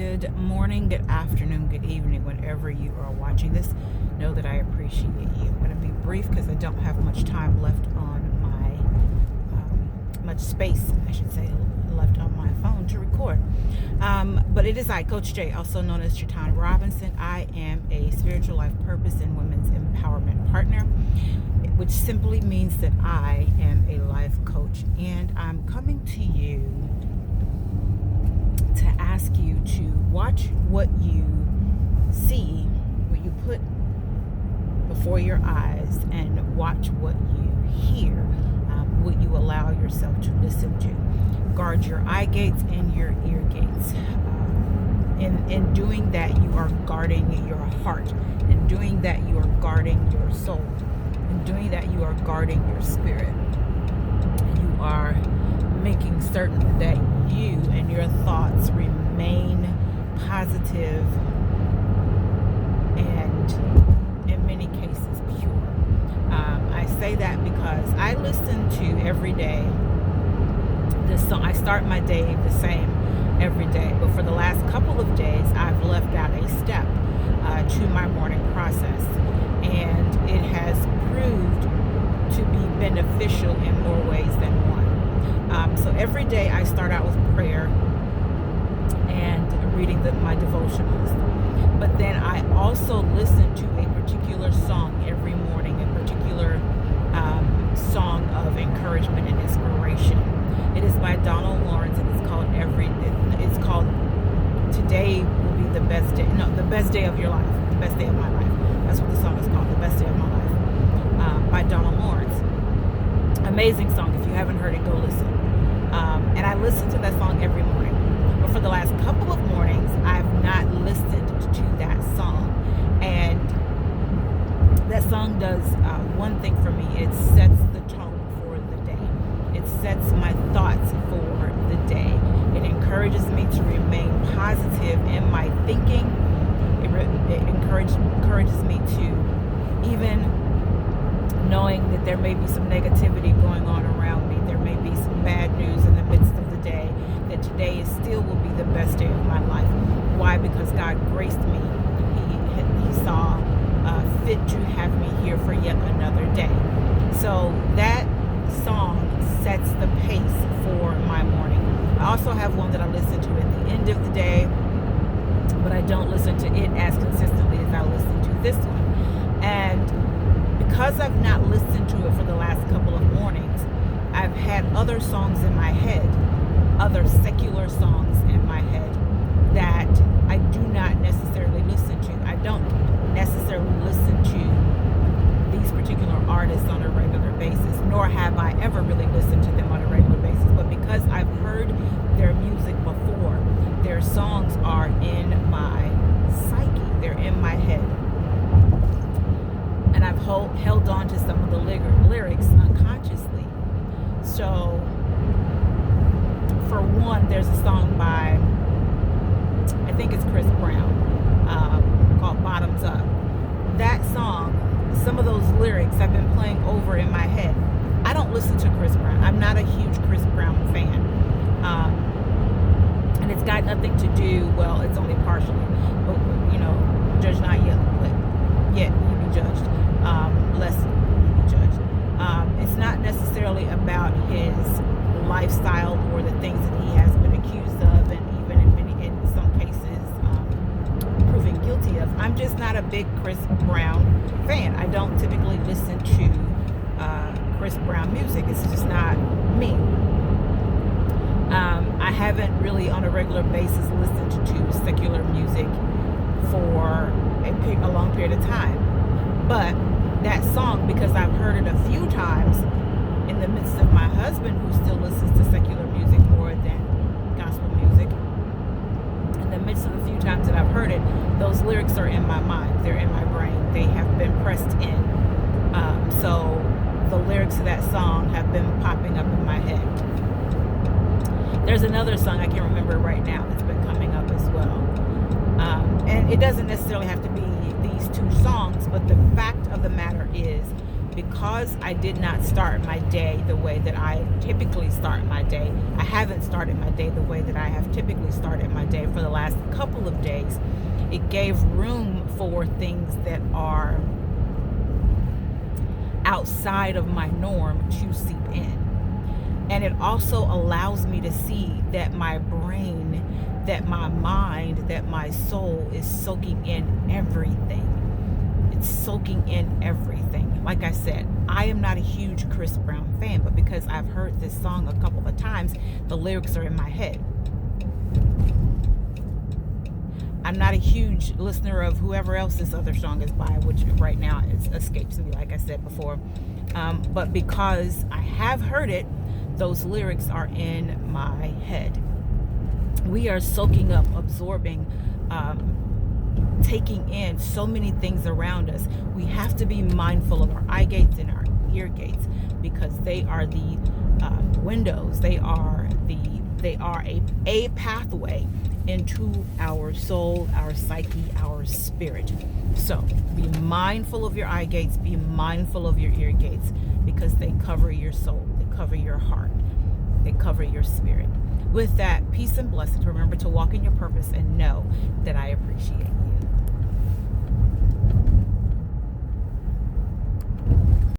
Good morning, good afternoon, good evening, whenever you are watching this. Know that I appreciate you. I'm going to be brief because I don't have much time left on my, much space, I should say, left on my phone to record. But it is I, Coach J, also known as Juaitan Robinson. I am a spiritual life purpose and women's empowerment partner, which simply means that I am a life coach. And I'm coming to you to ask you to watch what you see, what you put before your eyes, and watch what you hear, what you allow yourself to listen to. Guard your eye gates and your ear gates. In doing that, you are guarding your heart. In doing that, you are guarding your soul. In doing that, you are guarding your spirit. You are making certain that you and your thoughts remain positive and in many cases pure. I say that because I listen to every day this song. I start my day the same every day, but for the last couple of days I've left out a step to my morning process, and it has proved to be beneficial in more ways than one. So every day I start out with prayer and reading my devotionals. But then I also listen to a particular song every morning, a particular song of encouragement and inspiration. It is by Donald Lawrence, and it's called Today Will Be the Best Day. No, the best day of your life. The best day of my life. That's what the song is called, The Best Day of My Life, by Donald Lawrence. Amazing song. If you haven't heard it, go listen. And I listen to that song every morning. But for the last couple of mornings, I've not listened to that song. And that song does one thing for me. It sets the tone for the day. It sets my thoughts for the day. It encourages me to remain positive in my thinking. It encourages me to, even knowing that there may be some negativity going on around me, there may be some bad news in the midst of the day, that today still will be the best day of my life. Why? Because God graced me. He saw fit to have me here for yet another day. So that song sets the pace for my morning. I also have one that I listen to at the end of the day, but I don't listen to it as consistently as I listen to this one. And because I've not listened to it for the last couple of mornings, I've had other songs in my head, other secular songs in my head that I do not necessarily listen to. I don't necessarily listen to these particular artists on a regular basis, nor have I ever really listened to them on a regular basis. But because I've heard their music before, their songs are in my psyche, they're in my head. And I've held on to some of the lyrics unconsciously. So, for one, there's a song by, I think it's Chris Brown, called Bottoms Up. That song, some of those lyrics have been playing over in my head. I don't listen to Chris Brown. I'm not a huge Chris Brown fan. And it's got nothing to do, well, it's only partially, but, judge not yet, but yet you be judged, lest you be judged. It's not necessarily about his lifestyle or the things that he has been accused of, and even in some cases proven guilty of. I'm just not a big Chris Brown fan. I don't typically listen to Chris Brown music. It's just not me. I haven't really on a regular basis listened to secular music for a long period of time. But that song, because I've heard it a few times in the midst of my husband, who still listens to secular music more than gospel music, in the midst of the few times that I've heard it, those lyrics are in my mind. They're in my brain. They have been pressed in. So the lyrics of that song have been popping up in my head. There's another song, I can't remember right now, that's been coming up as well. And it doesn't necessarily have to be these two songs, but the fact of the matter is because I did not start my day the way that I typically start my day. I haven't started my day the way that I have typically started my day for the last couple of days. It gave room for things that are outside of my norm to seep in. And it also allows me to see that my brain, that my mind, that my soul is soaking in everything. It's soaking in everything. Like I said, I am not a huge Chris Brown fan, but because I've heard this song a couple of times, the lyrics are in my head. I'm not a huge listener of whoever else this other song is by, which right now it escapes me, like I said before. But because I have heard it, those lyrics are in my head. We are soaking up, absorbing, taking in so many things around us. We have to be mindful of our eye gates and our ear gates, because they are the windows. They are a pathway into our soul, our psyche, our spirit. So be mindful of your eye gates, be mindful of your ear gates, because they cover your soul, they cover your heart, they cover your spirit. With that, peace and blessings. Remember to walk in your purpose and know that I appreciate you.